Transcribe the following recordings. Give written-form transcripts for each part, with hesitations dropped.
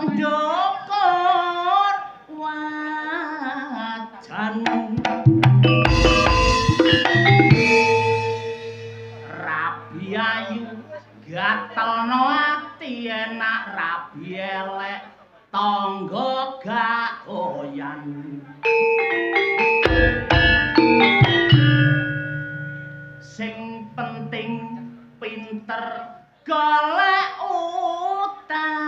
ndukur wajan rabi ayu gatelno ati enak rabi elek tangga gak goyan sing penting pinter golek utangan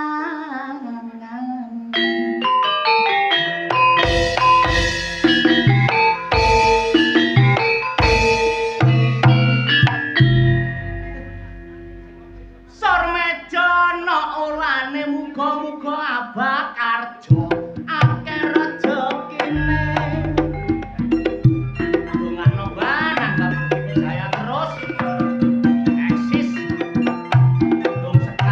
sor meja ana olane muga-muga abah karjo akeh rejekine dongakno banget saya terus eksis dong sekali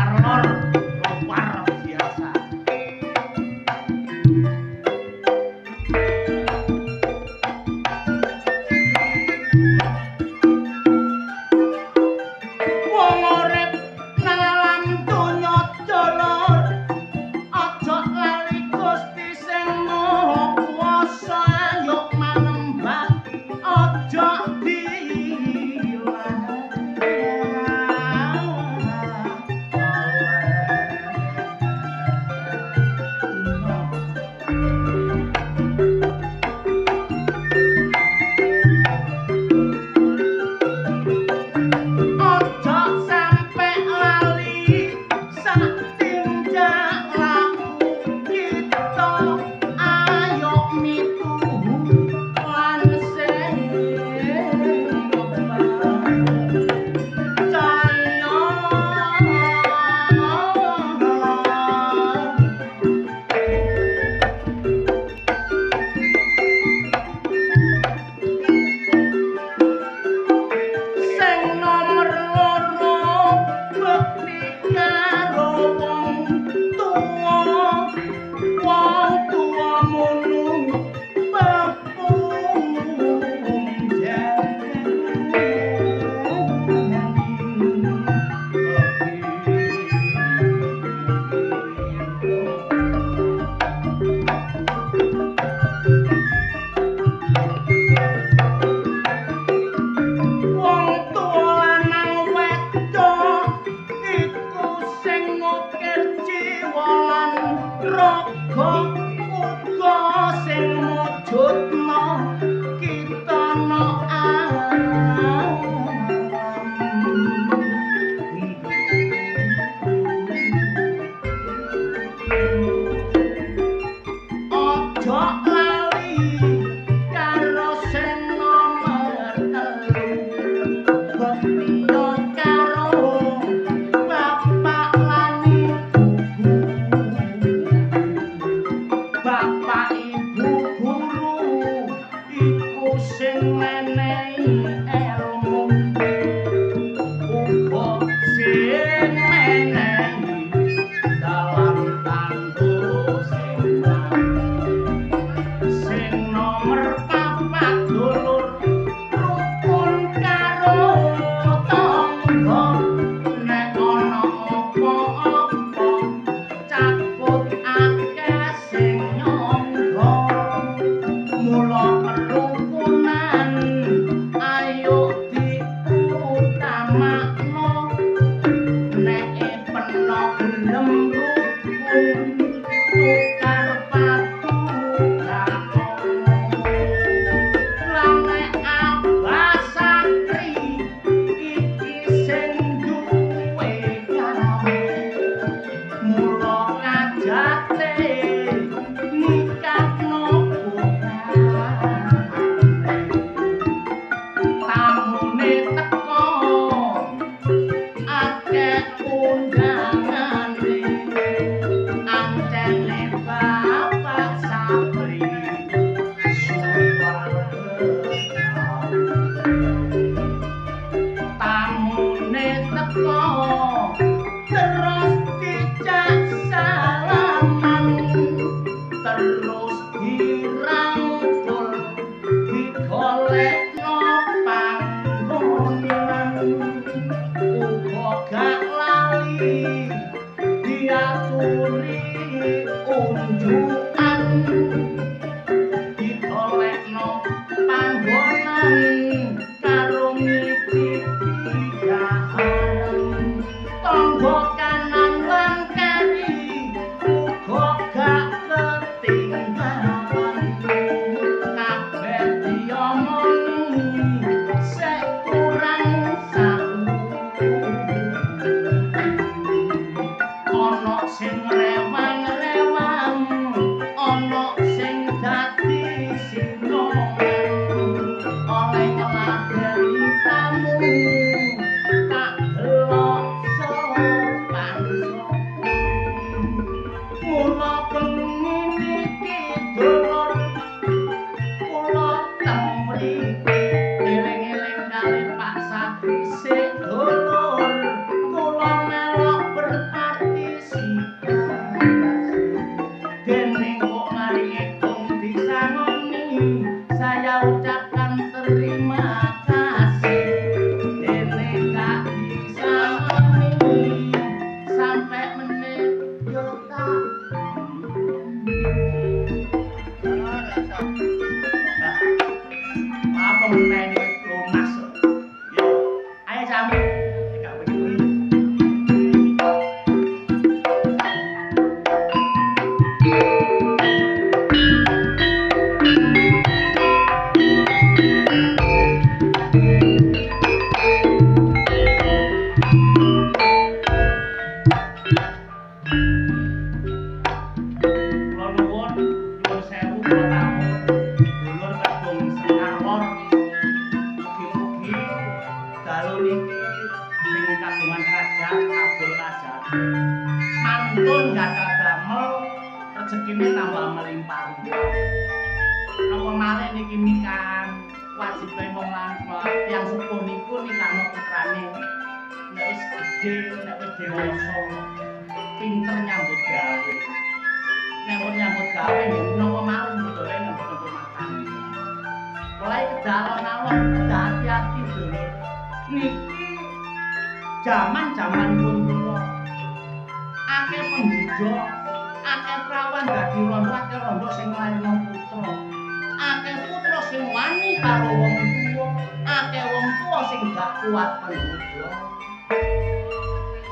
kagungan kerajaan kabul kajat. Mantun gadah damel rezekine tambah melimpah rumpah. Napa malih niki nikan wajibe wong lanang tiyang sepuh niku nikahno putrane. Nek wis gedhe, nek wis dewasa, pinter nyambut gawe. Nek nyambut gawe napa malih budale nyambut makan. Mulai kedalon alon hati-hati dulu. Niki zaman-zaman pun kula. Akeh penduduk, akeh prawan dadi rondo, akeh rondo sing nglairno putra. Akeh putra sing wani karo wong tuwa, akeh wong tuwa sing gak kuat penduduk.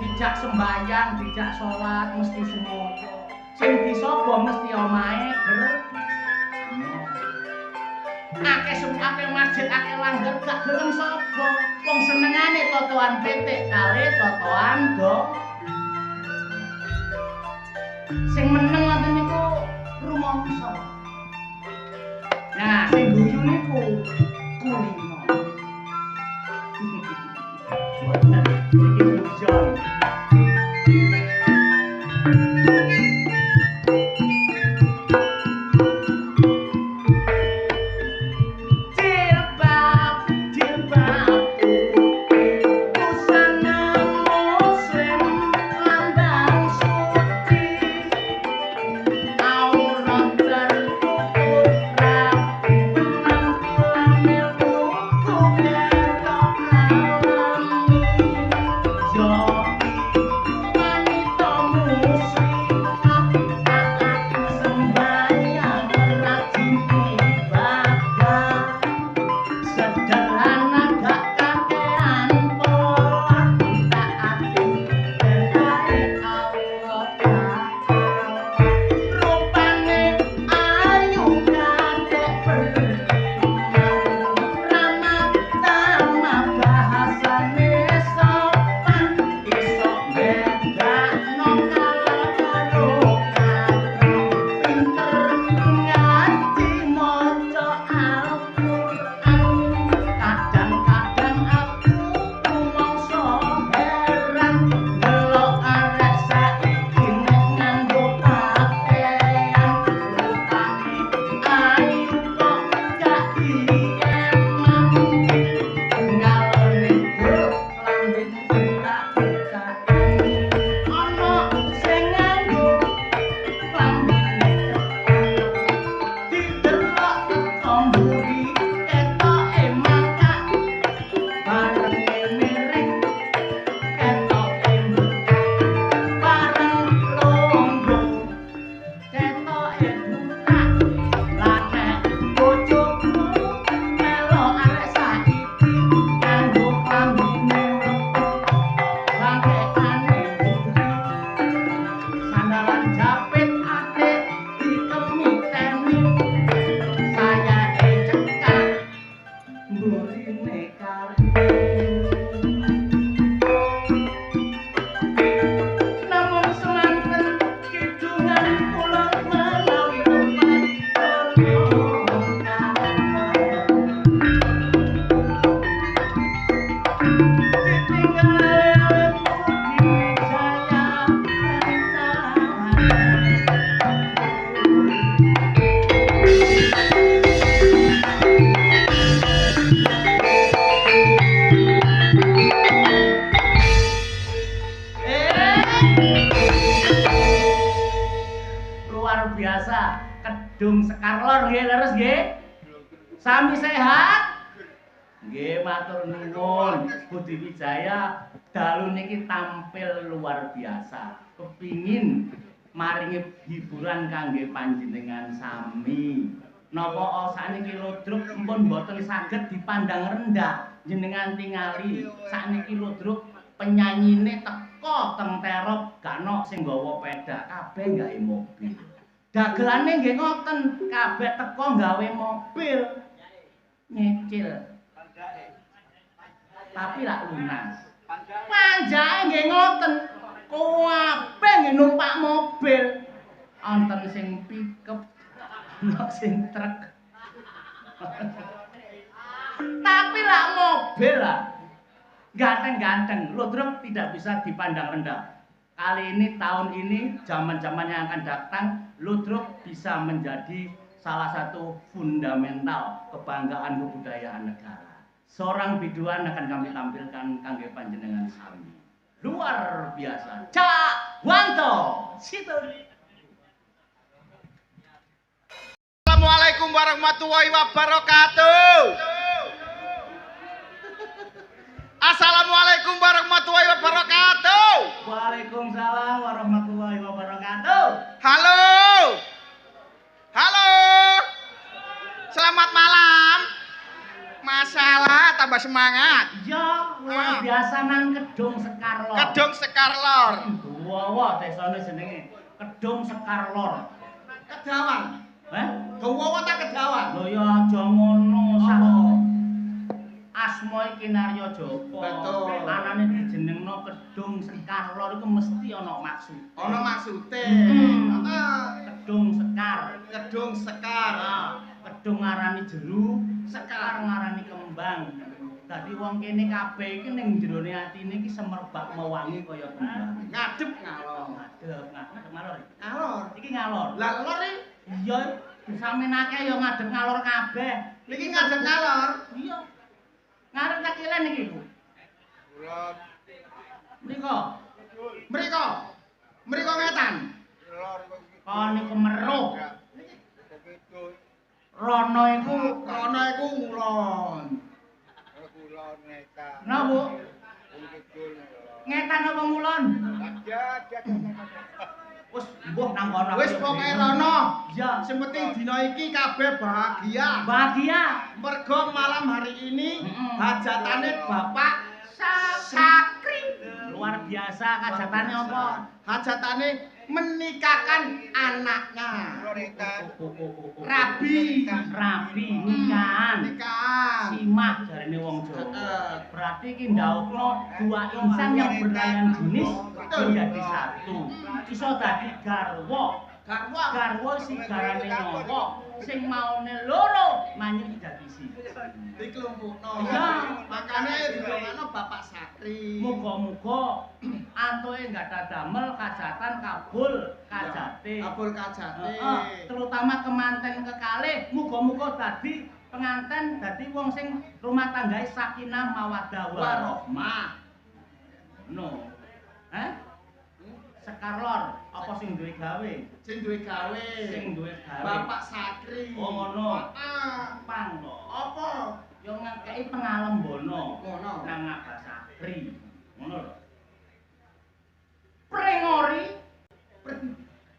Dijak sembayang, dijak salat mesti semoga. Sing disapa mesti omahe ger. Akeh masjid, akeh langgar gak gelem sapa. Wong senengane totoan petik kali totoan do. Sing meneng ngoten niku rumangsa. Nah, sing guyu niku kulino. Boten iki fusion. Kedung Sekar Lor nggih leres nggih. Sami sehat? Nggih matur nuwun. Budi Wijaya dalu niki tampil luar biasa. Kepingin maringi hiburan kangge panjenengan sami. Napa sakniki Ludruk empun boten saged dipandang rendah jenengan tingali. Sakniki Ludruk penyanyine teko teng terop gak ono sing nggawa pedak, kabeh gawe mobil. Dagelane nggih ngoten, kabeh teko gawe mobil. Nyicil. Tapi lak lunas. Panjake nggih ngoten. Kabeh nggih numpak mobil. Wonten sing pickup, ana sing truk. Tapi lak mobil lah. Ganteng-ganteng, Ludruk tidak bisa dipandang rendah. Kali ini, tahun ini, zaman-zaman yang akan datang, Ludruk bisa menjadi salah satu fundamental kebanggaan kebudayaan negara. Seorang biduan akan kami tampilkan kangge panjenengan sami. Luar biasa. Cak Wanto. Situ. Assalamualaikum warahmatullahi wabarakatuh. Assalamualaikum warahmatullahi wabarakatuh. Waalaikumsalam warahmatullahi wabarakatuh. Halo. Halo. Selamat malam. Masalah tambah semangat. Ya, luar biasa nang Kedung Sekarlor. Kedung Sekarlor. Dawa desane jenenge Kedung Sekarlor. Kedawan. Dawa tak kedawan. Lho ya aja ngono sak. Asma iki Narya Japa. Betul. Anane dijenengno Kedung Sekarlor iku mesti ana maksud. Ana maksude. Kedung Sekar. Kedung Sekar. Kedung ngarani jeru, Sekar ngarani kembang. Dadi wong kene kabeh iki ning jerone atine iki semerbak mewangi kaya kembang. Ngadep ngalor. Ngadep ngalor. Ngalor. Iki ngalor. Lah lor iki Iya, sampeyan ya ngadep ngalor kabeh. niki ngadep ngalor. Iya. Ngarep tak kilen iki, Bu. Kulon. Mriko. Mriko. Mriko ngetan. Kon niku meruh. Rono iku ngulon. Kulon ngetan. Nah, Bu. Kidul. Ngetan apa ngulon? Wis mbuh nang kono. Wis pokoke rono. Iya. Sing penting dina iki kabeh bahagia. Bahagia. Mergo malam hari ini hajatane Bapak Sakri. Luar biasa hajatane apa? Hajatane menikahkan anaknya. Rabi nikahan. Nikahan. Simah jarine wong Jawa. Berarti iki ndaukno dua insan yang berlayan jenis menjadi satu. Iso dadi garwa. Garwa sigarane nyawa, sing maune loro manyu dadi siji. Dikelompokno. Iya. Makane didongakno Bapak Sakri. Muga-muga antuke gadah damel kajatan kabul kajate. Kabul kajate. Terutama kemanten kekalih muga-muga dadi penganten dadi wong sing rumah tanggae sakinah mawaddah warahmah. No. Sekarlor apa sing duwe gawe? Sing duwe gawe. Sing duwe gawe. Bapak Sakri. Oh ngono. Pang lho. Apa? Yo ngekeki pengalembono. Ngono. Nang Abah Sakri. Ngono lho.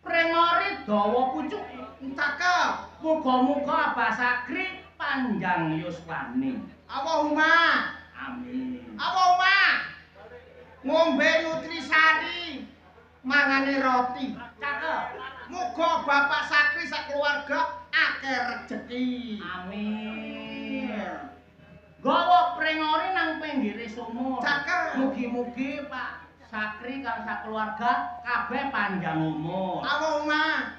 Prengori dawa pucuk. Cakep. Muga-muga Abah Sakri panjang yuswane. Allahumma. Amin. Allahumma. Ngombe nutrisari. Mangane roti. Cakep. Muga Bapak Sakri sak keluarga akeh rejeki. Amin. Gawa prengori nang pinggire sumur. Cakep. Mugi-mugi Pak Sakri karo sak keluarga kabeh panjang umur. Allahumma.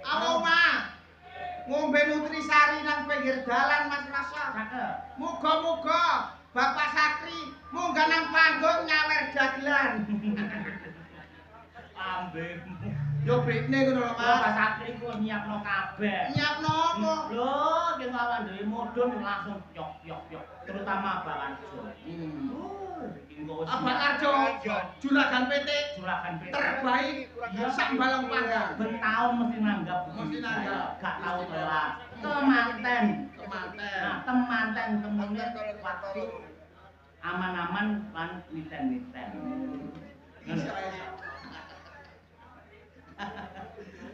Allahumma. Ngombe nutrisari nang pinggir dalan Mas Rasa. Cakep. Muga-muga Bapak Sakri munggah nang panggung nyawer dagelan. Ambe. Yo bekne ngono lho Bapak Mas. Sakri ku nyiapno kabeh. Nyiapno apa? Lho, ki lawan dhewe mudhun langsung yok. Terutama Pak Arjo. Iki engko wis Abang Arjo juragan PT juragan PT. terbaik sak balong panggang. Ben taun mesti nanggap. Mesti nanggap. Gak tau telat. Kemanten. Kemanten. Nah, temanten temune waktu aman-aman lan niten-niten.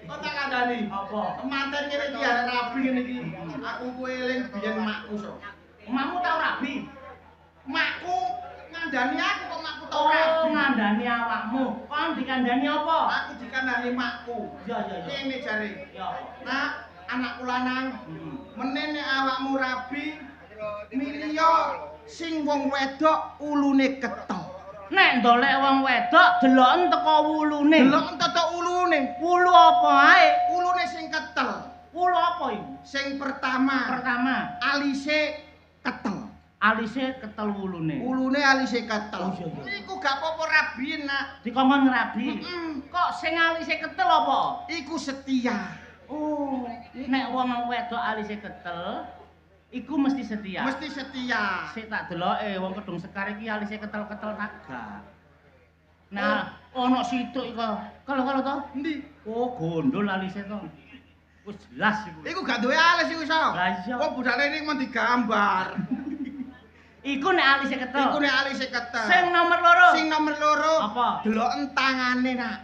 Kok tak kandhani? Apa? Kemanten kene iki arek rabi ngene iki. Aku ku eling biyen makku so. Omamu tau rabi? Makku ngandani aku kok makku tau Oh, rabi. ngandani awakmu. Kon dikandani apa? Aku dikandani makku. Iya. Kene jare. Ya apa? Nak, anakku lanang, Hmm. menene awakmu rabi, miliyo sing wong wedok ulune ketok. Nek ndolek wong wedok deloken teko wulune. Delok entek ulune. Wulu apa ae? Ulune sing ketel. Wulu apa iku? Sing pertama, Pertama, alise ketel. Alise ketel wulune. Wulune alise ketel. Oh, iya. Iku gak apa-apa rabin, Nak. Dikongkon ngrabi. Kok sing alise ketel apa? Iku setia. Oh, nek wong wedok alise ketel, iku mesti setia. Mesti setia. Sik tak deloke wong Kedung Sekar iki alise ketel-ketel naga. Nah, ana situk iku. Kalau to? Endi? Oh, gondol alise to. Wis jelas iku. Iku gak duwe alis iku iso. Lah iya. Kok budale ini mau digambar. Iku nek alise ketel. Iku nek alise ketel. Sing nomor loro. Sing nomor loro. Apa? Deloken tangane, Nak.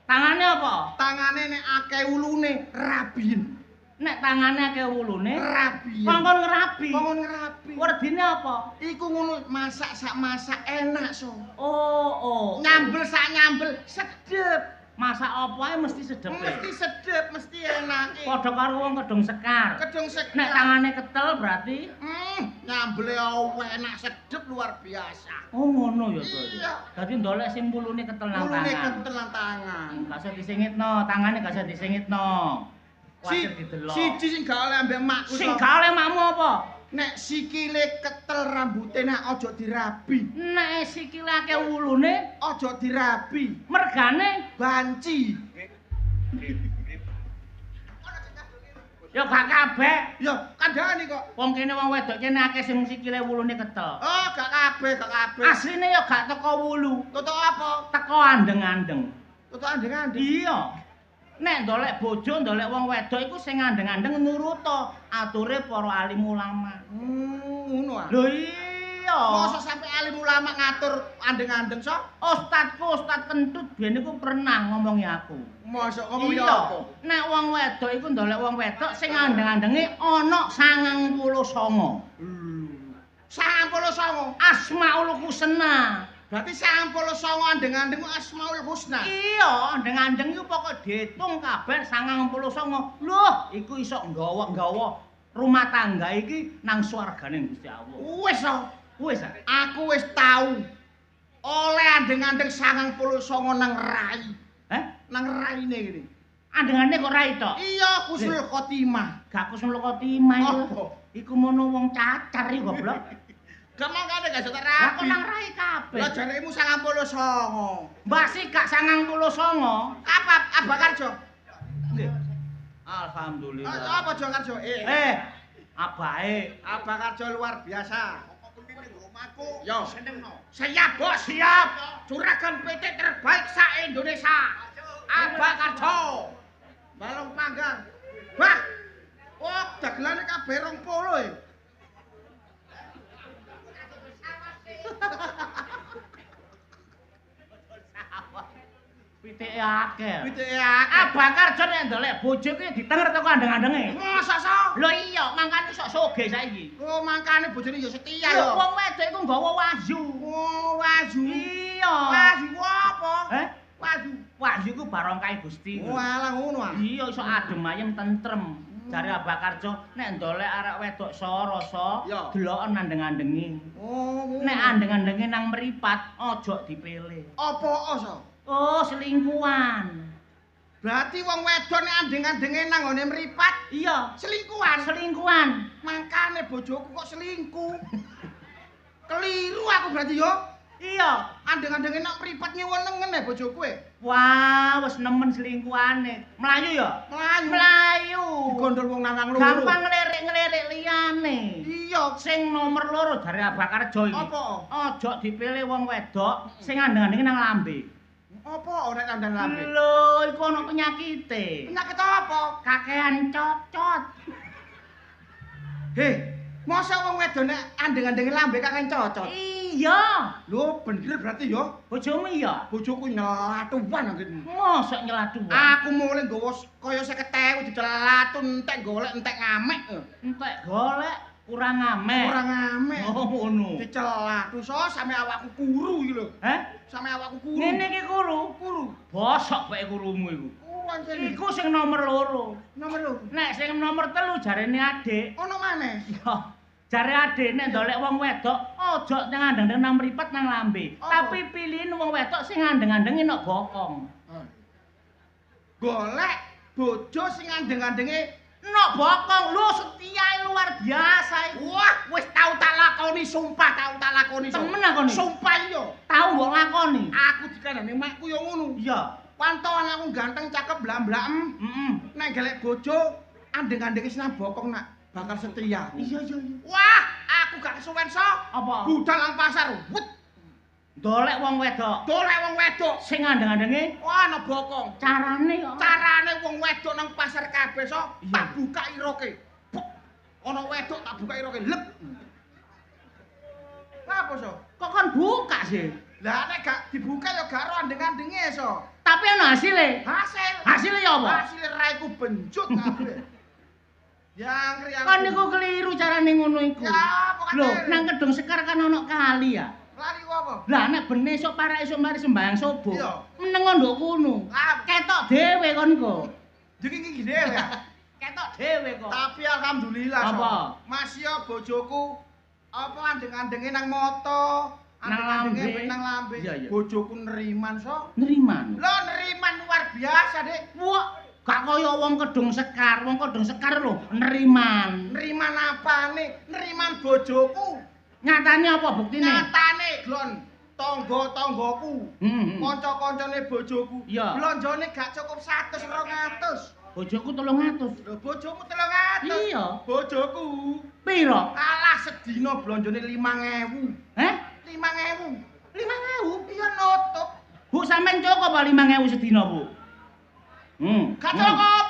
Tangane apa? Tangane nek akeh ulune rabin. Nek tangane akeh wulune, Rabin. kongkon ngerabi. Kongkon ngerabi. Werdine apa? Iku ngono masak sak masak enak so. Oh. Nyambel sak nyambel sedep. Masak apa ae mesti sedep. Mesti sedep, mesti enak. Padha karo wong Kedung Sekar. Kedung Sekar. Nek tangane ketel berarti Nyambele enak sedep luar biasa. oh ngono ya to. Iya. Dadi ndolek sing mulune ketel nang Ulune tangan. ketel nang tangan. Gak usah disingitno, tangane gak usah disingitno. Wajar didelok. Siji sing gak oleh ambek makku. Sing gak oleh makmu apa? Nek sikile ketel rambute nak aja dirabi. Nek sikile akeh wulune, Aja dirabi. mergane Banci. ya gak kabeh. Ya, kandhane kok. Wong kene wong wedok kene akeh sing sikile wulune ketel. Oh, gak kabeh, gak kabeh. Asline ya gak teko wulu, Toto apa? teko andeng-andeng. Toto andeng-andeng. Iya. Nek ndolek bojo, ndolek wong wedok iku sing andeng-andeng nuruta ature para alim ulama. Ngono ah. Lho iya. Mosok sampe alim ulama ngatur andeng-andeng so? Ustad kentut biyen iku pernah ngomongi aku. Mosok ngomong ya Iya. apa? Nek wong wedok iku ndolek wong wedok sing andeng-andenge ana 99. 99. Asmaul Husna. Berarti 99 andeng-andeng Asmaul Husna. Iya, andeng-andeng iku pokok diitung kabeh 99. Loh, iku iso nggawa-nggawa rumah tangga iki nang swargane Gusti Allah. Wis so. Wis ah. Aku wis tau. Oleh andeng-andeng 99 nang rai. Nang raine gini. Andengane kok ra itu. Iya, Husnul Khotimah. Gak kusnul khotimah iku. Apa? Iku mono wong cacar iki goblok. Gak mangkane gak Lah jatuh kok rapi. nang rai kabeh. Lah jaremu 99. Mbak sih gak 99. Apa Abakarjo? Nggih. Alhamdulillah. Apa Jokarjo? Abake. Abakarjo luar biasa. Omahku Yo. senengno. Siap, Bos, siap. Juragan PT terbaik sa-Indonesia. Abakarjo. Balong panggang. Bah. Oh, dagelane kabeh 20 e. Pitike akeh. Pitike akeh. Abakarjo nek ndolek bojo ki ditenger teko andeng-andenge. Masa so? Lho iya, mangkane sok soge saiki. Oh, mangkane bojone ya setia Lho ya. wong wedok iku nggawa wahyu. Oh, waju. Iya. Waju apa? Waju. Wahyu ku barangkahe Gusti. Walah ngono ah. Iya iso adem ayem tentrem. Jare Abakarjo nek ndolek arek wedok rasa Ya. deloken andeng-andengi. Oh, ngono. Nek andeng-andenge nang mripat aja dipilih. Apa so? Oh, selingkuhan. Berarti wong wedok nek andeng-andenge nang ngone mripat Iya, selingkuhan. selingkuhan. Mangkane bojoku kok selingkuh. Keliru aku berarti yo. Iya. Andeng-andenge nak mripat nyewenengen ya bojoku e. Wah, wis nemen selingkuhane. Melayu ya? Melayu. Melayu. Digondol wong lanang loro. Gampang ngelirik-ngelirik liyane. Iya. Sing nomor loro jare Abakarjo iki. Apa? Aja dipilih wong wedok sing andeng-andenge nang lambe. Apa ora kandhane lambe? Lho, iku ana penyakite. Penyakit apa? Kakean cocot. Heh, masa wong wedok nek andeng-andenge lambe kakek cocot. Iya. Lho, bener berarti yo. Bojomu iya. Bojoku nyelatuan anggene. Mosok nyeladu. Aku mulai nggawa kaya 50.000 dicelatu entek golek entek ngamek. Entek golek kurang amek. Ora ngamek. Oh ngono. Dicelatu so sampe awakku kuru iki lho. Sampe awakku kuru. Ngene iki kuru. Kuru. Bosok bae kurumu iku. Wancene. Iku sing nomor loro. Nomor lho. Nek sing nomor 3 jarene adik. Ono maneh. Ya, jare adik nek ndolek wong wedok aja nang andeng-andeng nang mripat nang lambe. Oh. Tapi pilihin wong wedok sing andeng-andenge nok bokong. Golek bojo sing andeng-andenge Nok bokong lu setiae luar biasa iku. Wah, wis tau tak lakoni, sumpah tau tak lakoni. Temen lakoni? Sumpah iya. Tau mbok lakoni. Aku dikandani makku yo ngono. Iya. Pantoan aku ganteng cakep blak-blakem. Heeh. Nek golek bojo andeng-andenge sinang bokong nak bakal setia. Iya. Wah, aku gak kesuwen so. Apa? Budal nang pasar. Wut, Dolek wong wedok. dolek wong wedok. Sing andeng-andenge Wah, ana bokong. carane kok. Carane wong wedok nang pasar kabeh so, Iya. tak buka iroke. Puk. Ana wedok tak buka iroke. Lep. Apa so? Kok kon buka sih? Lah nek gak dibuka ya gak ro andeng-andenge so. Tapi ana hasile. Hasil. Hasilnya ya apa? Hasil raiku benjut kabeh. Yang riang. Kon niku keliru carane ngono iku. Ya, apa Lho, katanya? nang Kedung Sekar kan ana kali ya. Lari ku apa? Lah nek ben esuk para esuk mari sembahyang subuh. Iya. Meneng nduk kono. Ah, Ketok dhewe kon kok. Jenenge dhewe ya. Ketok dhewe kok. Tapi alhamdulillah so. Apa? Masih bojoku apa andeng-andenge nang moto, Nang andeng-andenge lambe. ben nang lambe. Iya, iya. Bojoku neriman so. Neriman. Lho neriman luar biasa, Dik. Wah, gak kaya wong Kedung Sekar. Wong Kedung Sekar lho neriman. Neriman apane? Neriman bojoku. Nyatane apa buktine? Nyatane, Glon. Tangga-tanggaku. Kanca-kancane bojoku. Iya. Blonjone gak cukup 100 200. Bojoku 300. Lho bojomu 300. Iya. Bojoku Piro? kalah sedina blonjone 5.000. Heh? 5.000. 5.000. Iya nutup. Bu sampean cukup apa 5.000 sedina, Bu? Gak cukup.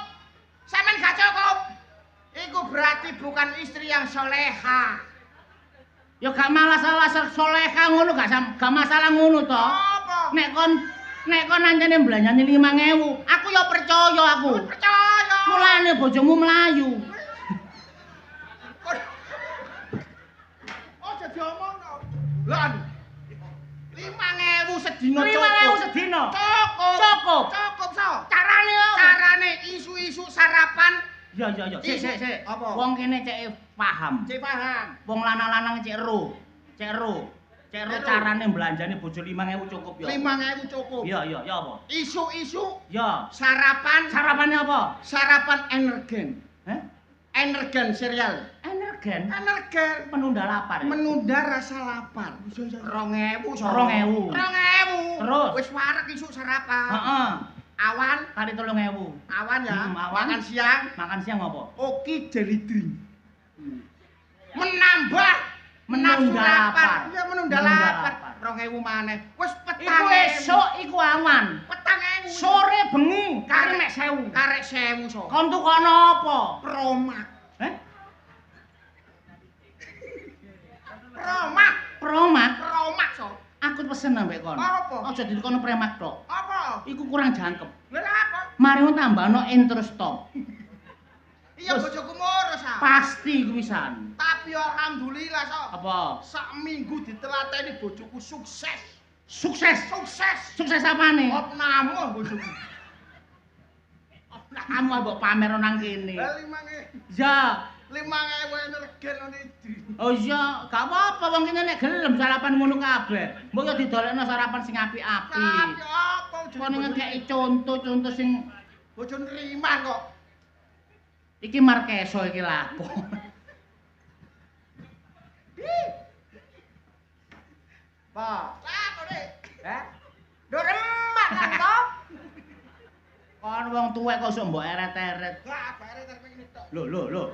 Sampeyan gak cukup. Iku berarti bukan istri yang soleha. Ya gak masalah soleha ngono gak masalah ngono to. Apa? Nek kon anjane belanjane 5.000, aku ya percaya aku. Percaya. Mulane bojomu mlayu. Oh, jadi omong to. Lan. 5.000 sedina 5.000 sedina. Cukup. Cukup so. Carane apa? Carane isu-isu sarapan. Ya. Sik. Apa? Wong kene cek paham. Cek paham. Wong lanang-lanang cek ro. Ero. Carane belanjane bojo 5.000 cukup ya. 5.000 cukup. Ya apa? Isu-isu Ya. sarapan. Sarapannya apa? Sarapan energen. Heh? Energen cereal. Energen. Energen. Penunda lapar. Ya? Menunda rasa lapar. 2.000 so. 2.000. 2.000. Terus? Wis wareg isuk sarapan. Heeh. Awan, Kali 3.000. awan ya. Awan. Makan siang, Makan siang apa? oki jelly drink. Menambah Menunda nafsu lapar. Iya menunda Menunda lapar. lapar. 2.000 maneh. Wis Iku esuk iku awan. 4.000. Sore bengi kari mek 1.000. Karek 1.000 so. Kon tukono apa? Promak. Heh? Promak. Promak. So. Aku pesen ambek kon. Apa? Aja dikono premak tok. Apa? Iku kurang jangkep. Lha apa? Mari tambahno intro stop. Iya Wes. bojoku ngurus ah. Pasti ku pisan. Tapi alhamdulillah so. Apa? Sak minggu ditelateni bojoku sukses. Sukses. Sukses apane? Opname bojoku. Kamu mbok pamer nang kene. Lah 5.000. Ya. 5.000 energen ngene iki. Oh iya, gak apa-apa wong kene nek gelem sarapan ngono kabeh. Mbok yo didolekno sarapan sing apik-apik. Tapi apa Kon ngekeki contoh sing bojo neriman kok. iki Markeso iki lapo. Pak, apa nek? Hah? Do remak kan to? Kon wong tuwek kok sok mbok eret-eret. Lah, bare terpeng ngene tok. Lho.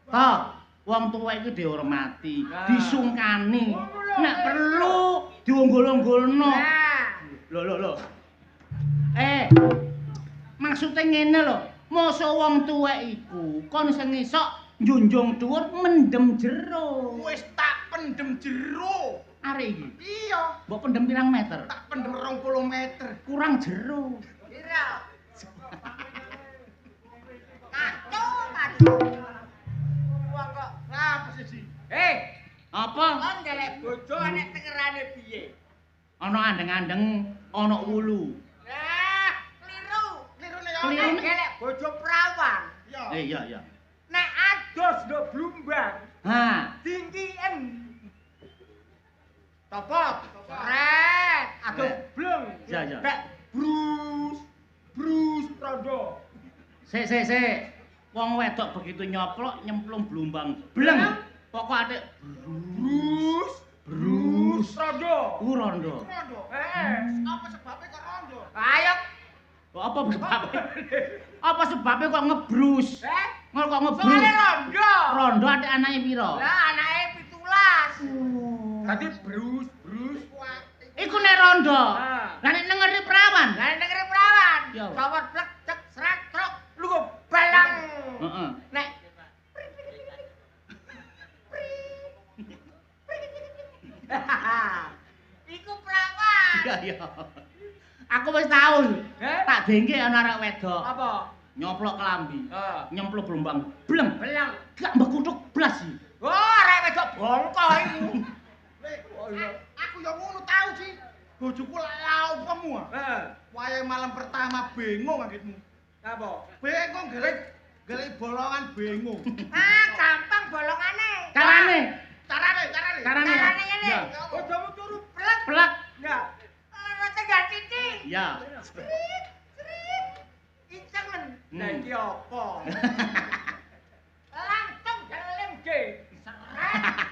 Toh, wong tuwek iki dihormati, disungkani. Nek perlu diunggul-unggulno. Lho. Maksude ngene lho, mosok wong tuwek iku kon sing esuk njunjung dhuwur mendem jero. Wis tak pendem jero. Arek iki, Iya, mbok pendem pirang meter? tak pendem 20 meter. Kurang jero. Kira. Wong kok apa sih? Apa? Kon golek bojo nek tengerane piye? Ana andeng-andeng, ana ulu. Keliru. Klirune ya. Klirune? Golek bojo perawan. Iya. Nek ados nduk blumbang, Ha, tinggian. Topot. Ret. Ados blung. Ya. Nek brus prondo. Sik. Wong wedok begitu nyoplok nyemplung blumbang bleng. Pokok atik brus. Rondo. Rondo. Rondo. Apa sebabnya kok rondo? Ayo. Apa sebabnya? Apa sebabnya kok ngebrus? Kok ngebrus? Soalnya rondo. Rondo atik anake pira? Lah anake 17. Tadi brus. Iku nek rondo. Ah. Lah nek nengeri perawan. Lah negeri perawan. Yo. Copot blek cek sret truk. Lu kok balang. Heeh. Nek iku perawan. Iya iya. Aku wis tau. Tak dengke ana arek wedok. Apa? Nyoplok kelambi. Nyemplung blumbang bleng. Belang. Gak mbekutuk blas iki. Oh, arek wedok bongko iku. Aku yang ngono tahu sih. Bojoku lau kamu. Wayahe malam pertama bingung anggitmu. Apa? Bingung gelek bolongan bingung. Ah, gampang bolongane. Carane. Carane. Carane. Carane ngene. Ya. Bojomu turu blek. Plek. Ya. Rata gak titik. Ya. Icengen. Hmm. Lah iki apa? Langsung gelem ge. Seret.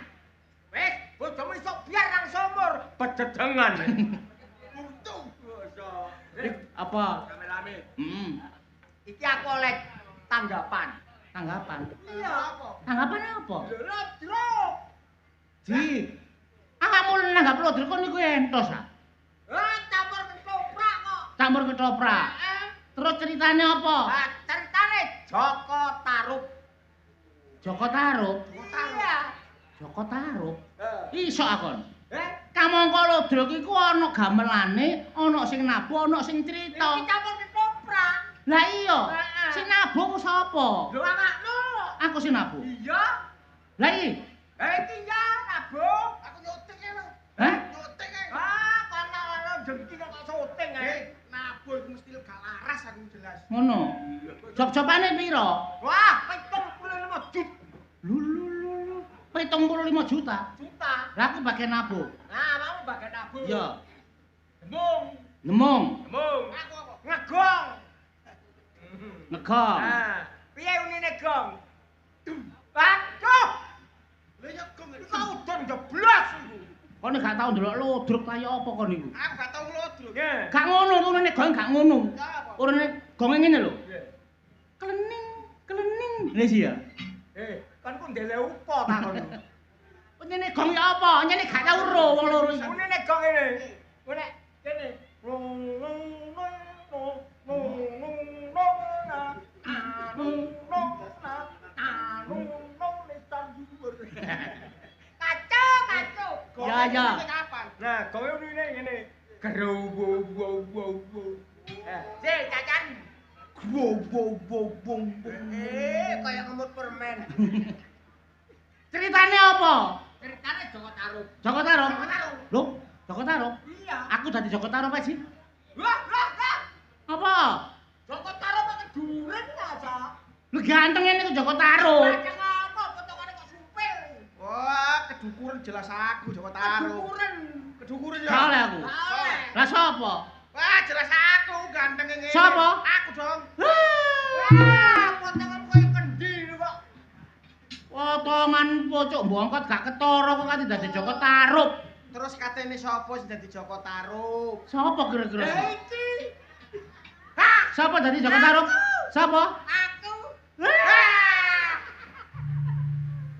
Wes, bojomu iso biar nang sumur. Bededengan. Untung. Apa? Rame-rame. Iki aku oleh tanggapan. Tanggapan. Iya apa? Tanggapan apa? Lodrok. Ji. Awakmu nanggap lodrok kon niku entos ah. Campur ketoprak kok. Campur ketoprak. Terus ceritane apa? Ceritane Joko Tarub. Joko Tarub. Iya. Joko Tarub. Iso akon. Eh? Kamangka lodrok iku ana gamelane, ana sing nabuh, ana sing Iki crita. campur ketoprak. Lah iya. Heeh. Sing nabuh ku sapa? Lho anakmu. Aku sing nabuh. Iya. Lah iki. Iki ya nabung. Aku nyuting ya, Bang. Hah? Nyuting ya. Ah, karena ana jengki kok syuting ae. Nabuh iku mesti gak laras aku jelas. Ngono. Job-jobane pira? Wah, 75 juta. Lu. 75 juta. Lah aku bagian nabuh. Nah, mau bagian nabung. Iya. Demung. Nemong, Demung. Aku apa? Ngegong. ngegong. Nah, piye unine gong? Aduh. Lah ya gong. Iku udan jeblas iku. Kon gak tau ndelok lodrok ta ya apa kon niku? Aku gak tau nglodrok. Nggih. Gak ngono, urune gong gak ngono. Ya apa? Urune gonge ngene lho. Nggih. Klening. Lha iya. Kan ku ndele upo ta kono. Nyene gong ya apa? Nyene gak tau ro wong loro iki. Unine gong ngene. Ngene kene. Kacau. Ya, ya. Kapan? Nah, kowe unine ngene. Gerowo. Sik, cacan. Wow. Kayak ngemut permen. Ceritane apa? Ceritane Joko Tarub. Joko Tarub. Joko Tarub. Lho, Joko Tarub. Iya. Aku dadi Joko Tarub ae sih. Lah. Apa? Joko Tarub kok keduren aja. Lu ganteng ngene ku Joko Tarub. Macam apa potongane kok supil. Wah, kedukuran jelas aku Joko Tarub. Kedukuran ya. Gak oleh aku. Oleh. Lah sapa? Wah, jelas aku ganteng ngene. Siapa? Aku dong. Wah, potongan koyo kendi lho kok. Potongan pocok bongkot gak ketara kok kate dadi Joko Tarub. Terus katene sapa sing dadi Joko Tarub? Sapa kira-kira? Iki. Sapa dadi Joko Tarub? Sapa? Aku.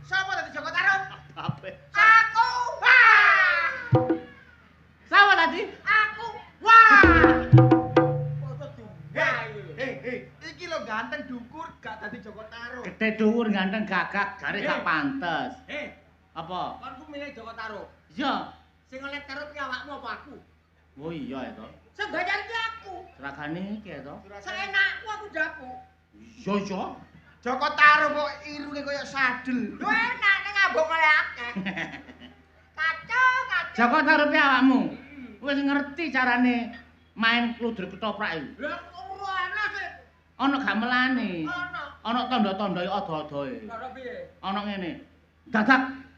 Sapa dadi Joko Tarub? Ape. Aku. Sapa tadi? Aku. Wah! Foto tunggal iki. Iki lho ganteng dukur gak dadi Joko Tarub. Gede dhuwur ganteng gagak, jare gak pantes. Apa? Kon ku milih Joko Tarub. Iya. Sing oleh Tarub ki awakmu apa aku? Oh iya ya to. Sing bayar ki aku. Seragane iki ya to. Seenakku aku jago. Iya. Joko Tarub kok irunge koyo sadel. Lu enak ning ngabung oleh akeh. Kacau. Joko Tarub ya awakmu. Wis ngerti carane main ludruk ketoprak iki. Lah ora ana sih. Ana gamelane. Ana. Ana tanda-tanda ada-adae. Ora piye? Ana ngene. Dadak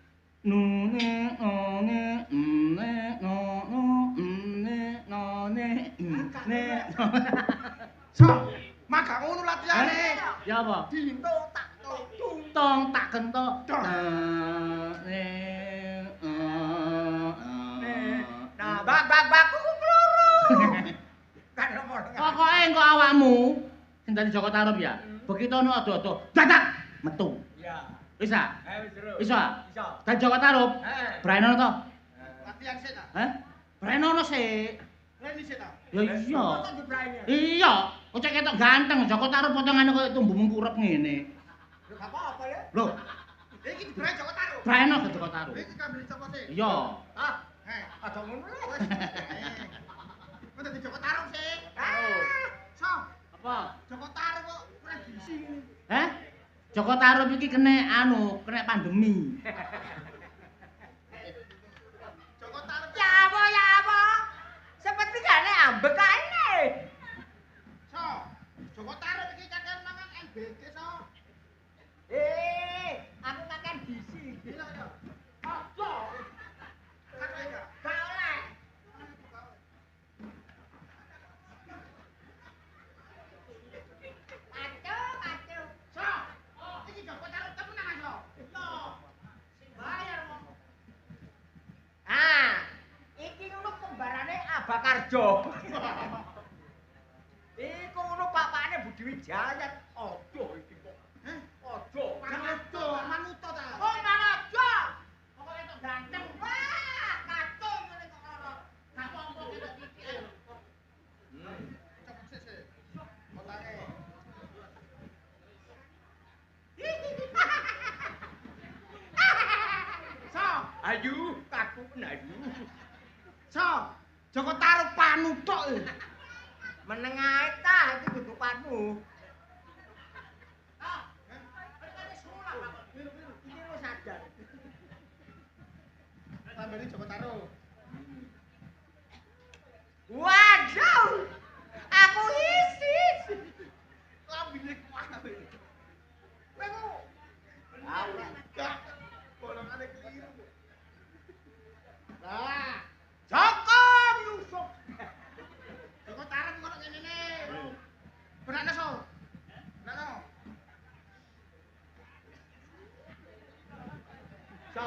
nune one So, maka ngono latihane. Ya apa? Dinto tak Tong tak kentok. Nah, bak kuku kloro. Kan nomor. Pokoke engko awakmu sing dadi Joko Tarub ya. Begitu ono ado-ado, dadak metu. Iya. Bisa? Wis terus. Bisa? Bisa. Dadi Joko Tarub. Brainono to? Latihan sik ta. Hah? Brainono sik. Reni sik ta. Ya iya. Kok dibraine? Iya, kok cek ketok ganteng Joko Tarub potongane koyo tumbu mengkurep ngene. Lho gak apa-apa ya. Lho, Iki diberai Joko Tarub. Braino ke Joko Tarub. Iki kambing sapa sih? Iya. Ah, Heh. aja ngono lho. Wes. Kok dadi Joko Tarub sih? Ah. So, Apa? Joko Tarub kok ora gisi. Hah? Joko Tarub iki kena kena pandemi. Joko Tarub. Ya apa? Seperti gane ambek kae. So, Joko Tarub iki cakil mangan NBG so. Aku kaken bisi. Iya ya. Aja. Kan ya. Gak oleh. Aduh. So, iki Joko Tarub temenan so. Yo. Sing bayar kok. Ah, iki ngono kembarane Abakarjo. Iku ngono bapakne Budi Wijaya. Aduh iki kok. Heh. Aduh. Manuto, manuto ta. Oh, manajo. Pokoke tok ganteng. Wah, kacau ngene kok ora. Gak apa-apa ketok titik. Cepet sik. Otange. So, Ayu, kaku ayu. so, Joko Tarub panutok. Meneng ae ta iki dudukanmu. Iki lu sadar. Tambani Joko Tarub. Waduh. Aku isis. Lambine kuat. Kowe ku Gak. Bolongane keliru. Nah, Joko Yusuf. Joko Tarub kok ngene ne. Benakno so. Benakno. So,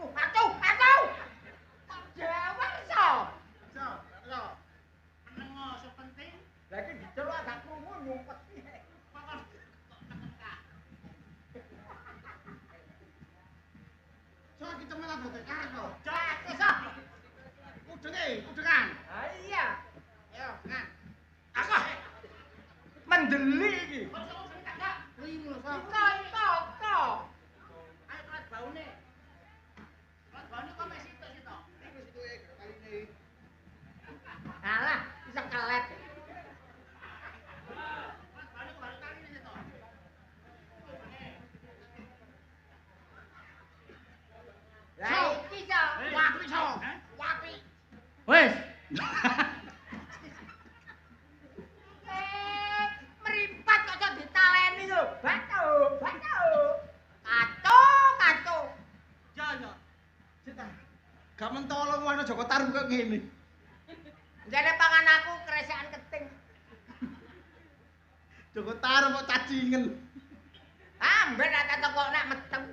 Aku. Jawa so. so, so. Nengo sok penting. Lah iki diceluk agak krungu nyumpet. So kita malah botek karo. Jake so. Udengan. Ah iya. Yo, ngan. Aku mendeli iki. Limo so. Ito. Ayo kelas baune. Kelas baune kok mesih sitok. Iku situke kali ini. Alah, iso kelet. Kelas baune kok kali ini sitok. Lah iki so. Wapi so. Wapi. Wes. Meripat kok ditaleni lho. Batu. Kacau. Ya. Cita. Gak mentolong ana Joko Tarub kok ngene. Jane pangan aku kresekan keting. Joko Tarub kok cacingen. Amben tak toko nek meteng.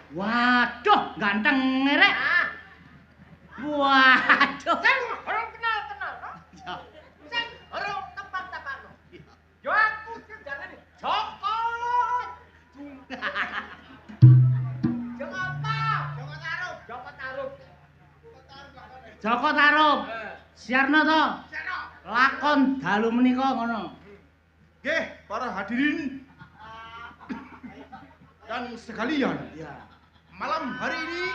Waduh, ganteng rek. Ah, Waduh. sing orang kenal. No? Ya. Sing orang tebak-tebakno. Yo aku sing jalane Joko. Joko apa? Joko Tarub. Joko Tarub. Joko Tarub. Siarno to. Seno. Lakon dalu menika ngono. Nggih, para hadirin dan sekalian. Ya. Malam hari ini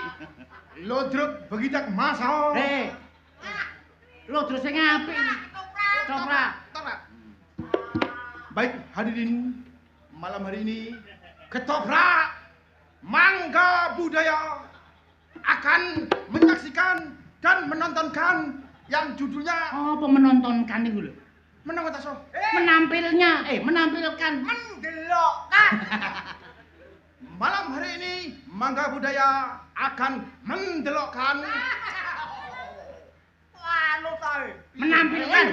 Lodruk begidak masal. Lo terus sing apik. Coprak. Ketoprak. Baik hadirin, malam hari ini Ketoprak Mangga Budaya akan menyaksikan dan menontonkan yang judulnya Apa menontonkan iku lho? menang ta so? Menampilkan. Mendelokkan. Malam hari ini Mangga Budaya akan ndelok kamu. Anu tae. Menampilkan.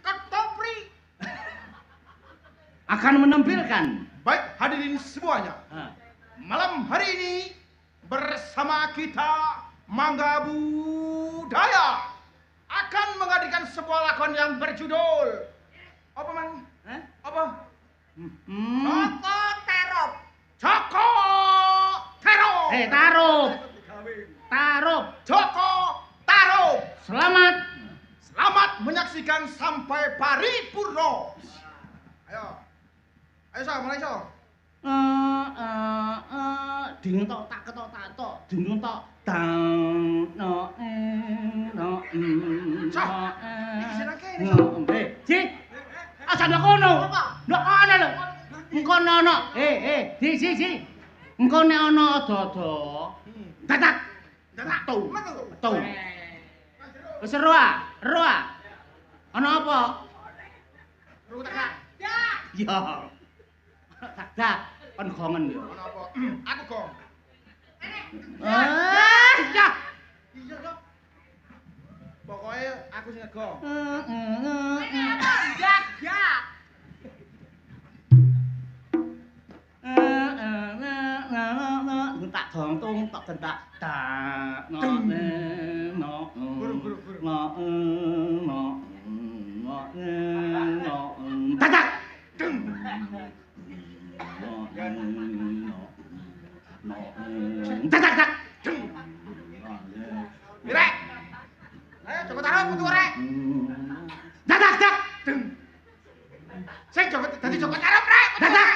Ketopri. Akan menampilkan. Baik hadirin semuanya. Malam hari ini bersama kita Mangga Budaya akan menghadirkan sebuah lakon yang berjudul apa, Mang? Apa? Joko Terop. Joko Tarup. Tarup. Joko Tarup. Selamat. Selamat menyaksikan sampai paripurna. Ayo. Ayo, Sa, mulai, Sa. Ding tok tak ketok tak tok ding tok dang no Sa, iki seneng kene, Sa. Ji aja ndok kono ndok ana lho engko ono ji engko nek ana ada-ada dadak metu wis roa ana apa Rutak. ya dadak kon gongen yo Ono apa? Aku gong. ya Iya, Dok. Pokoknya aku sing ngegong. Jak. tak gontung tak gentak tak dadak dadak Rek. Ayo Joko Tarup metu rek. dadak Sing dadi Joko Tarup rek. dadak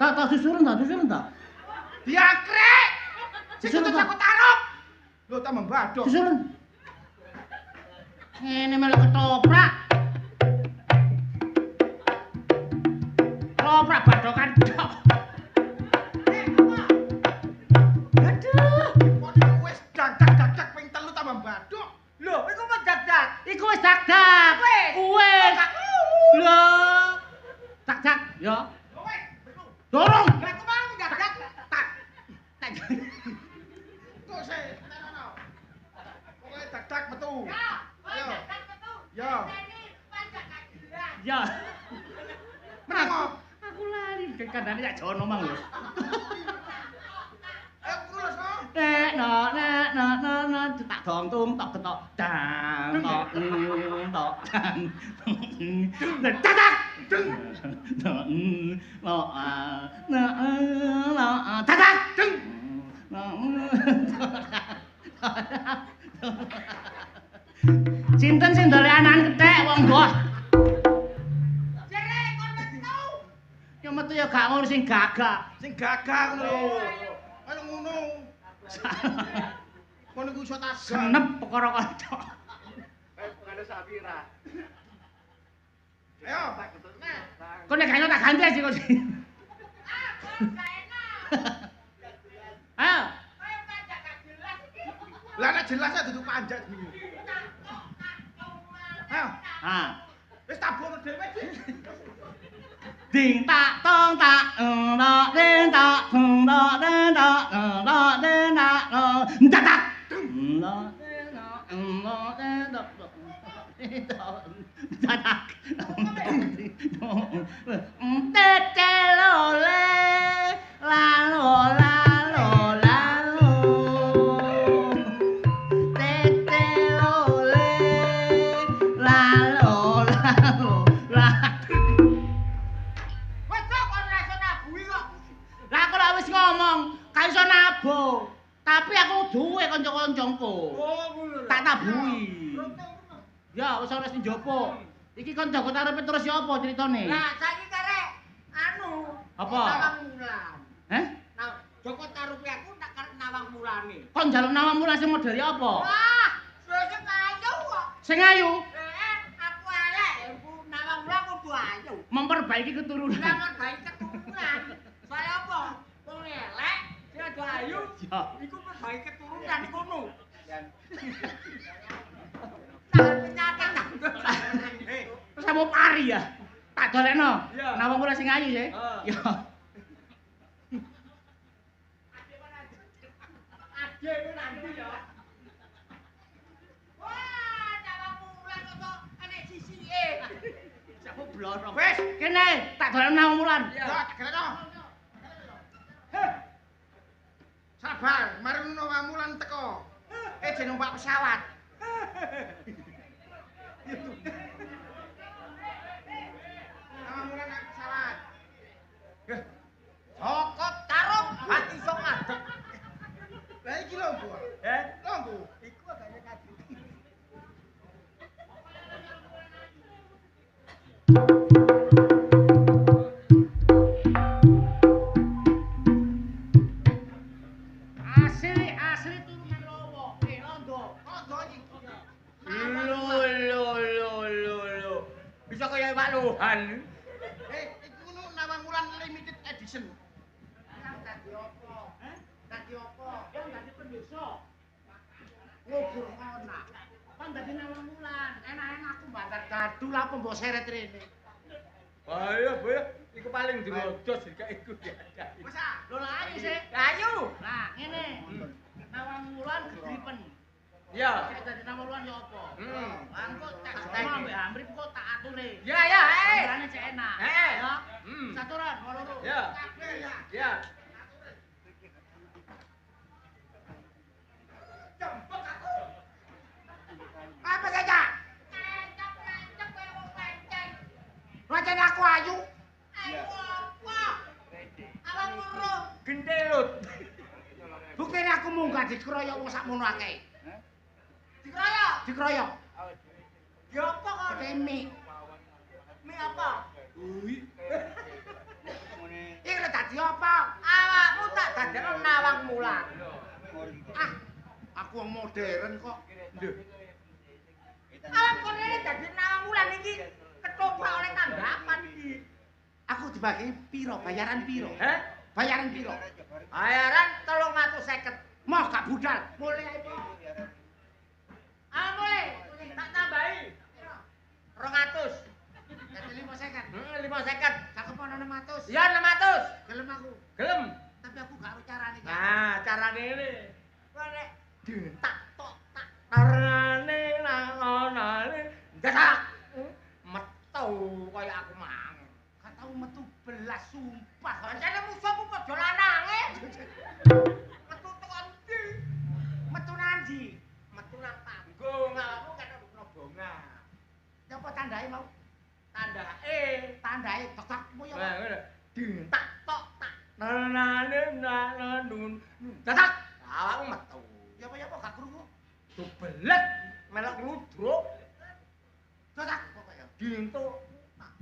tak susuran tak Diakrek. Sing Susun, kudu Pak. Joko Tarup. Lho tambah badok. susuran ini malah ketoprak badokan dok Kok wis dak ping 3 tambah badok. Lho, iku mah jak. iku wis dadak wis lho dak ya dorong Lah kok mau jak. Tak. Kok sih? Pokoknya dak metu. Ayo. Ya. ya Menang. aku lari kadang ya jono mang lho Ayo terus, no. tak gontung tak ketok dang tok dadak dadak Cinten sing ndole anan kethek wong mbah Jere kon metu. ya metu ya gak ngono sing gagak Sing gagah ngono lho. Ayo ngono. Kon iku iso tagan. senep perkara kanca Bukan Sapira. Ayo. kok nek gak tak ganti sih kok sih ayo Lah nek jelasnya duduk panjat iki. Ayo. Wis tabung dhewe iki. ding tak tong tak ding tak ding tak ding tak dadak dadak tetelole lalo tetelole lalo Wes kok kon rasa nabui kok. lah aku lak wis ngomong gak iso nabung tapi aku duwe kanca-kancaku Oh, ngono. tak tabuhi ya wis ana sing njopo iki kon Joko Tarup terus ya apa ceritane Lah saiki karek anu. Apa? Nawang Mulan. heh Nah, Joko Tarup aku tak karep nawang mulane. kon njaluk nawangmu lah sing model apa Wah, sing ayu kok. sing ayu Aku elek, aku nawang mulan kudu ayu. memperbaiki keturunan Jangan baik keturunan. Soalnya apa? Wong elek, sing ado ayu, ya iku perbaiki keturunan kono. Tahan penyakit. terus kamu pari ya tak dolekno Iya. nawangmu lah sing ayu ya Ah. ya Ade ku nanti ya. Wah, Nawang Wulan kok enek sisike. Sapu blorong. Wis, kene tak dolan Nawang Wulan. Ya, kene. Sabar, mari Nawang Wulan teko. Jeneng numpak pesawat. Nawang Wulan naik pesawat. Sokot karung gak iso ngadeg. Lah iki lho, Bu. Lho, Bu. Iku agaknya tadi. Asli turunan Lowo. Londo. Londo iki. Lho. Bisa kaya Pak Lohan. Iku ngono Nawang Wulan limited edition. Dadi apa? Dadi apa? Yang dadi pendesa. Ngubur ana. Kan dadi Nawang Wulan. Enak-enak aku mbantar gadu lah apa mbok seret rene. Ayo, Bu. Iku paling dirojos iki iku diadai. Masa? Lho lah ayo sih. Ayo. Nah, ngene. Nawang Wulan gedripen. Ya. Sik dadi Nawang Wulan ya apa? Hmm. Lah engko tak sama mbek Amrip kok tak ature. Ya, Carane cek enak. Eh. Ya. Hmm. Saturan, loro. Ya. Ya. Apa saja? Macam aku ayu. Iya. Awak murung. Gendelut. Buktine aku munggah dikeroyok wong sakmono akeh. Dikeroyok. Ya apa kok? Mie. Mie apa? Iki lho dadi apa? Awakmu tak dadekno Nawang Wulan. Ah, aku wong modern kok. Lho. Awak kok rene dadi Nawang Wulan iki ketoprak oleh tanggapan iki. Aku dibagi piro? Bayaran piro? Bayaran piro? Bayaran 350. Moh gak budal. Mulai ae, Po. Mulai. Tak tambahi. 200. Jadi 550. 550. Cakep ana 600. Ya 600. Gelem aku. Gelem. Tapi aku gak ero carane. Nah, carane ngene. Kok nek tak tok tak Carane nang onane dadak. Metu kaya aku mang. Gak tau metu belas sumpah. Pancene musuhku padha lanange. Metu tekan ndi? Metu nandi? Metu nang panggung. Awakmu kan nobongan. Apa tandai mau? Tandai tekakmu ya. Wah, ngono. Tak tok tak Nanane nanun. dadak. Awakmu metu. Ya apa gak krungu? Dobelet melok ludruk. Dadak pokoke. Dintuk.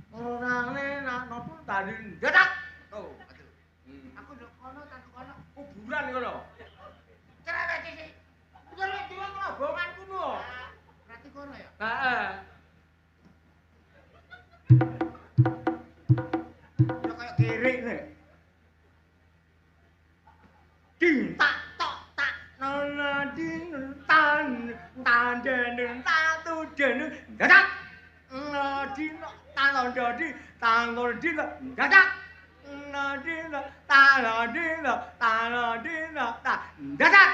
Orane nak nopo tadi. Dadak. Oh. Aku nduk kono tak kono. Kuburan ngono. Cerewet iki. Delok dua robongan kuno. Berarti kono ya? Heeh. Ya kayak kirik nih. Tak tok tak nana din tan den tatu den dadak nadin tan dadi tan din dadak nadin tan ta dadak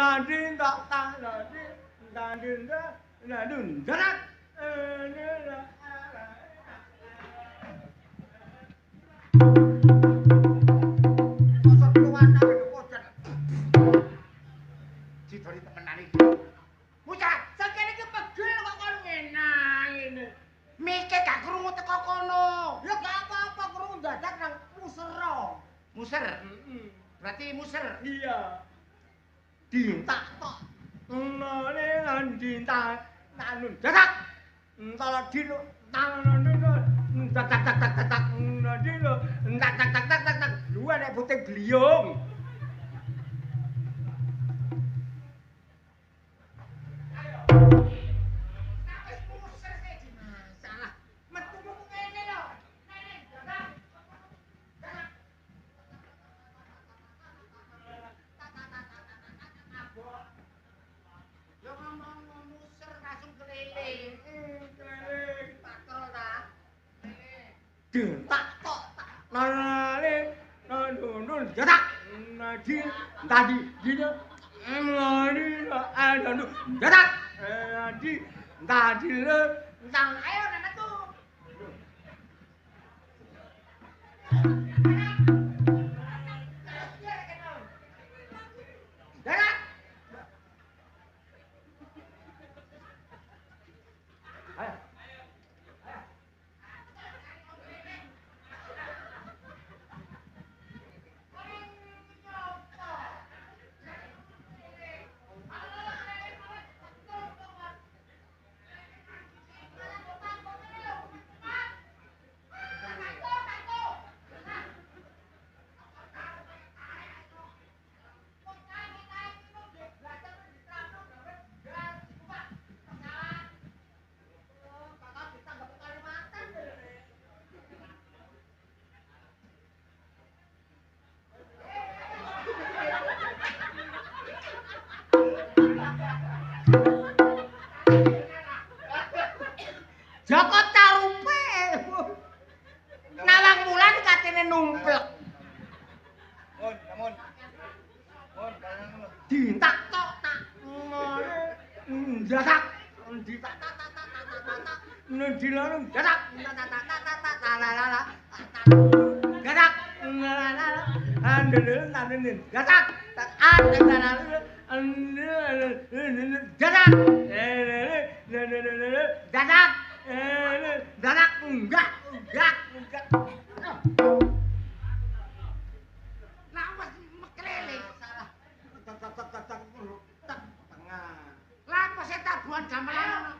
tanadin tanadin dadak Kosok keluarga kocan. Didoli temenan iki. Bocah, sakjane iki pegel kok kon ngenang ngene. Mikir gak krungu teko kono. Ya gak apa-apa krungu dadak nang musera. Muser. Berarti muser. Iya. Dintak tok. Nane andinta nanun. Dadak. Kalau dino tangan tak tak tak tak tak tak dino tak tak tak tak tak tak lu nek putih bliung. Wis muser sih di masalah. Metumu ngene lho. Ngene dadak. Dadak. Yo ngomong muser langsung keliling. Keliling patrol ta. Tak tok tak nane nanun dadak. Nadin tadi dino Dadak. Tadi le Nang ayo nek metu. Dadak. Joko carupe. Nawang Wulan katene numplek. Mun. Dintak tok tak. dadak. Ditak. Dilarung dadak. Dadak. Andel tanenin. Dadak. Dadak. Dadak enggak. Lah wis meklele. Salah. Tak tengah. Lah apa sing tabuhan gamelan ngono?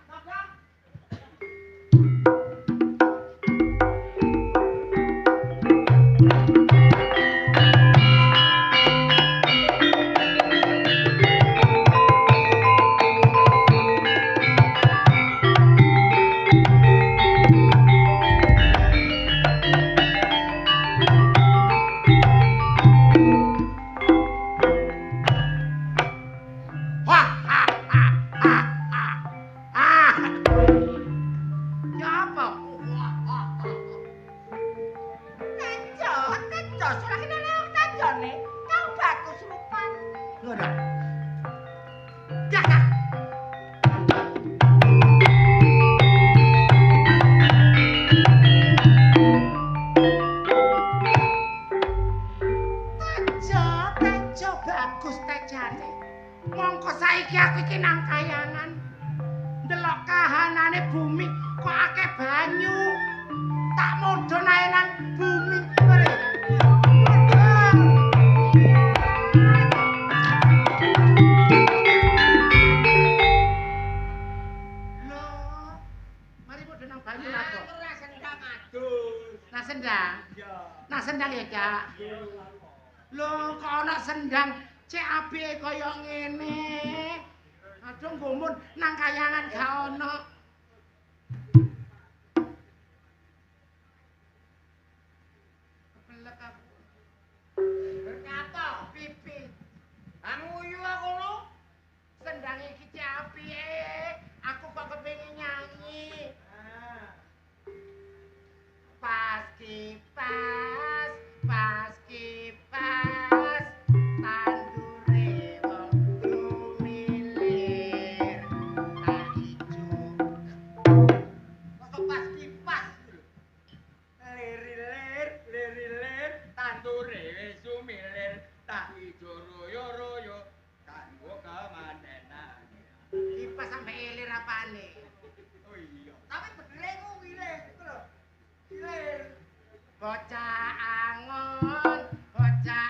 Mongko saiki aku iki nang kayangan. Ndelok kahanane bumi kok akeh banyu. Tak mudhun ae nang bumi. Loh, mari mudhun nang banyu apa? Ora sendang adus. Aduh. Nah sendang. Ya. Nah sendang ya, Cak. Loh, kok ana sendang cek apike kaya ngene. Aduh nggumun nang kayangan gak ono. Kepelek aku. Berkata pipi. Amuyu aku no. Sendang iki cek apike. Aku kok kepengin nyanyi. Pas kipas, tandure wong tumilir tak ijo. Kok pas kipas lho. Lirilir, tandure wis sumilir, tak ijo royo-royo, kanggo kemantenan. Kipas sampe ilir apane? Oh iya. Tapi bedere kuwi le, iku lho. Ilir. Bocah angon, aja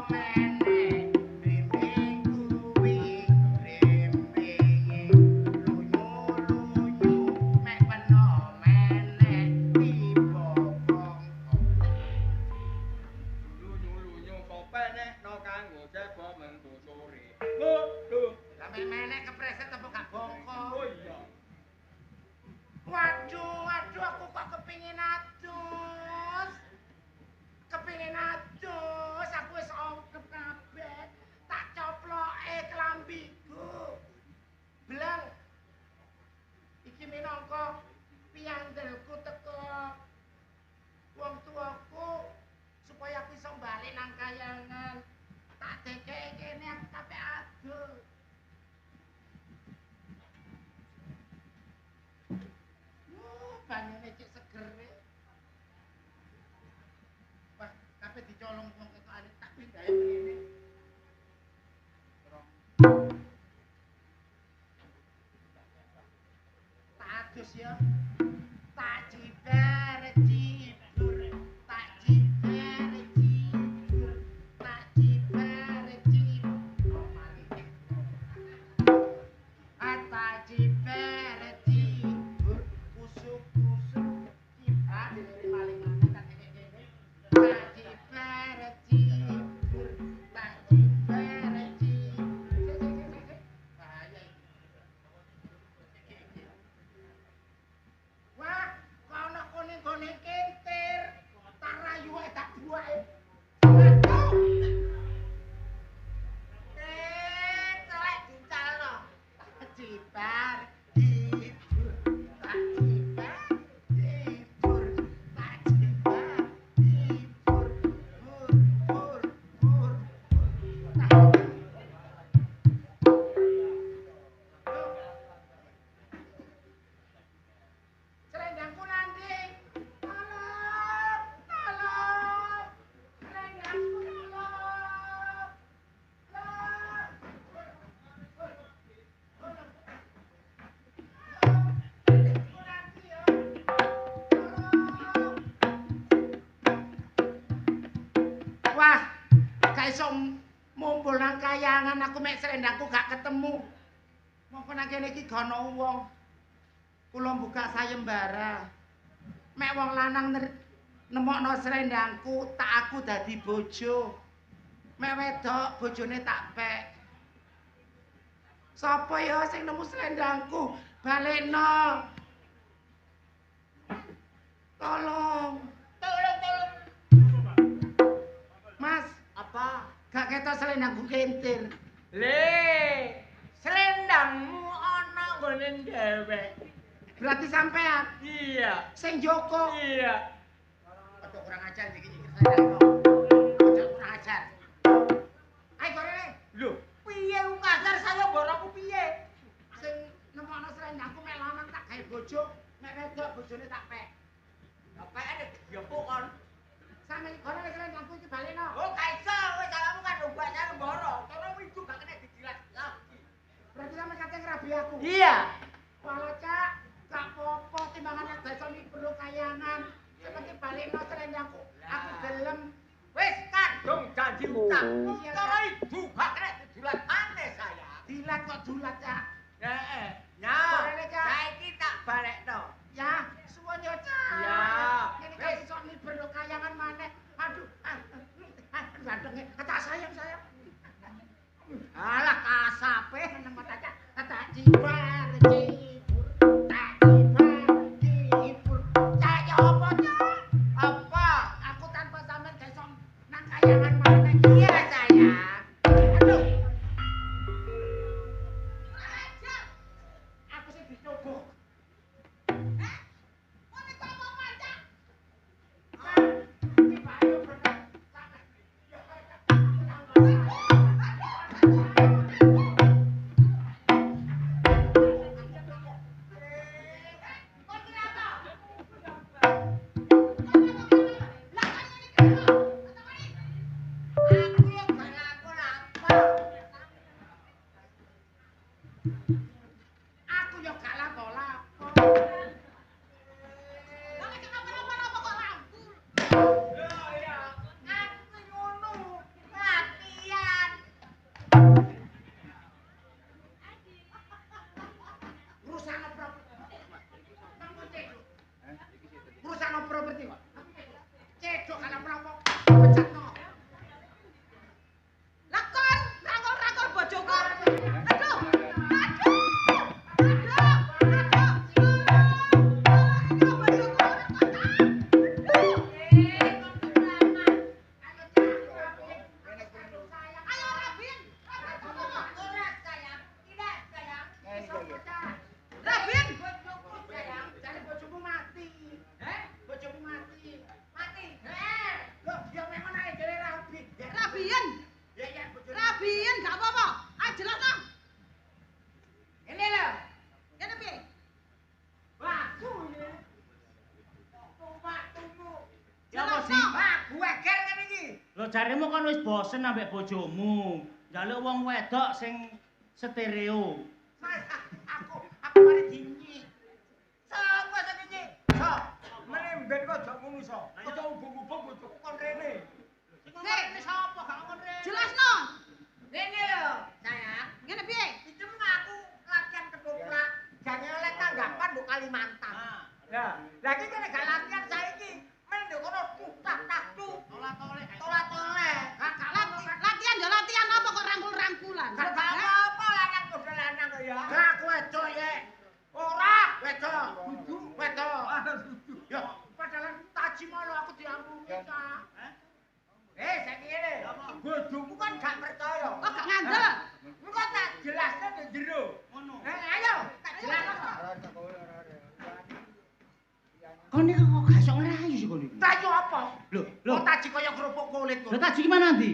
meneh. Bimbing kuwi, bimbinge lunyu-lunyu, mek peno meneh tiba bongko. Lunyu-lunyu popene no kanggo jebo mentu sore. Waduh. Lah mek meneh kepreset apa gak bongko? Oh iya. Waduh, aku kok kepingin adu. tolong wong ketokane tak pindahe ngene. Tak adus ya. Tak ciber cibur, tak ciber cibur, tak ciber cibur. Tak ciber cibur, kusuk-kusuk cibah dari malingane tak ngene-ngene. Tak ciber cibur, tak ciber cibur. Bahaya iki. Wah, kok ana kone-kone kentir. Tak rayu ae tak buake. Aduh. Telek dicalno. Cibar hibur. Tak cibar hibur. Tak cibar hibur. Bur bur bur. Selendangku landing. Tolong, tolong. Selendangku tolong. Selendangku landing ya. Tolong. Wah, gak iso mumpul nang kayangan aku mek selendangku gak ketemu. Mongko nang kene iki gak ana wong. Kula buka sayembara. Mek wong lanang nemokno selendangku, tak aku dadi bojo. Mek wedok bojone tak pek. Sapa ya sing nemu selendangku? Balekno. Tolong. Tolong. Mas, Apa? gak ketok selendangku kentir. Le, selendangmu ana nggone dhewek. Berarti sampean Iya. sing Joko. Iya. Ojo kurang ajar dikit-dikit selendangku. Ojo kurang ajar. Ayo gorene. Lho, piye ku kasar saya boroku piye? Sing nemokno selendangku mek lanang tak gawe bojo, mek wedok bojone tak pek. Apa ada diepuk kon? Sampe gorene selendangku iki balekno. Oh, gak iso, wis salamu kan obatnya lemboro. Cara widu gak kena dijilat lagi. Berarti sampe kate ngrabi aku. Iya. Walah Cak, gak apa-apa timbangane besok iki perlu kayangan. Seperti balekno selendangku. Aku gelem. Wis kadung janji utang. Iya, Cara ibu gak kena dijilat aneh saya. Dilat kok dulat Cak. Heeh. Gorene, Cak. Saiki tak balekno. Ya, suwun yo Cak. Ya. Ini kan iso perlu kayangan maneh. Aduh, gantenge. Kata sayang. Alah kasape. Nang aja. Kata cibar cibur. Tak cibar cibur. Cak ya apa Cak? Apa? Aku tanpa sampean gak iso nang kayangan maneh. Iya sayang. Aduh. Ajar. Aku sing dicobok. Ngene kok apa Cak? Iki bae bener. Aku yo gak lapo-lapo. Lah nek kenapa-napa kok lampu? Aku ngono, latihan. Perusahaan properti. Perusahaan properti kok. Cedok gak lapo-lapo. Pecatno. Lah kon rangkul-rangkul bojoku. Aduh. Ayo Rabin. Ora sayang. Tidak sayang. Rabin. Jare bojomu mati. Bojomu mati. Mati. Loh, dia memang naik dhewe Rabi. Rabin. Ya, bojomu. Rabin gak apa-apa. Ayo jelasno. Ini lho. Kene piye? Waku ini. Tumpah tumu. Ya apa sih? Wah, gue ger ngene iki. Lho jaremu kan wis bosen ambek bojomu. Njaluk wong wedok sing stereo. Aku mari dinyi. Sapa sing dinyi? So, mremben kok aja ngono so. Aja ubung-ubung bojoku kon rene. Sing ngene sapa gak ngene? Jelasno. Ngene lho, sayang. Ngene piye? Itu aku latihan ketoprak. Jangan oleh tanggapan mbok Kalimantan. Ya, Lagi kene gak latihan saiki. Men ndek kono tutak taktu. Tolat-tole. Latihan ya latihan apa kok rangkul-rangkulan? Gak apa-apa lanang padha lanang kok ya. Gak aku wedok ye. Ora. Wedok. Dudu wedok. Yo, padahal taji malu aku diampuni ta. Saiki ngene. Bojomu kan gak percaya. Kok gak ngandel? Engko tak jelasno ndek jero. Ngono. Ayo, tak jelasno. Kon iki kok gak iso ngerayu sih kon iki. Tayo apa? Lho, Lho taji kaya kerupuk kulit lho kok. taji ki mana ndi?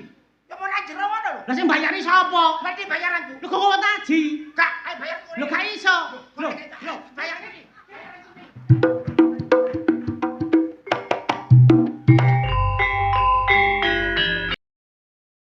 Ya mau nang jero ngono lho. Lah sing bayari sapa? Berarti bayaran ku. Lho kok taji? Gak, ayo bayar kulit. Lho gak iso.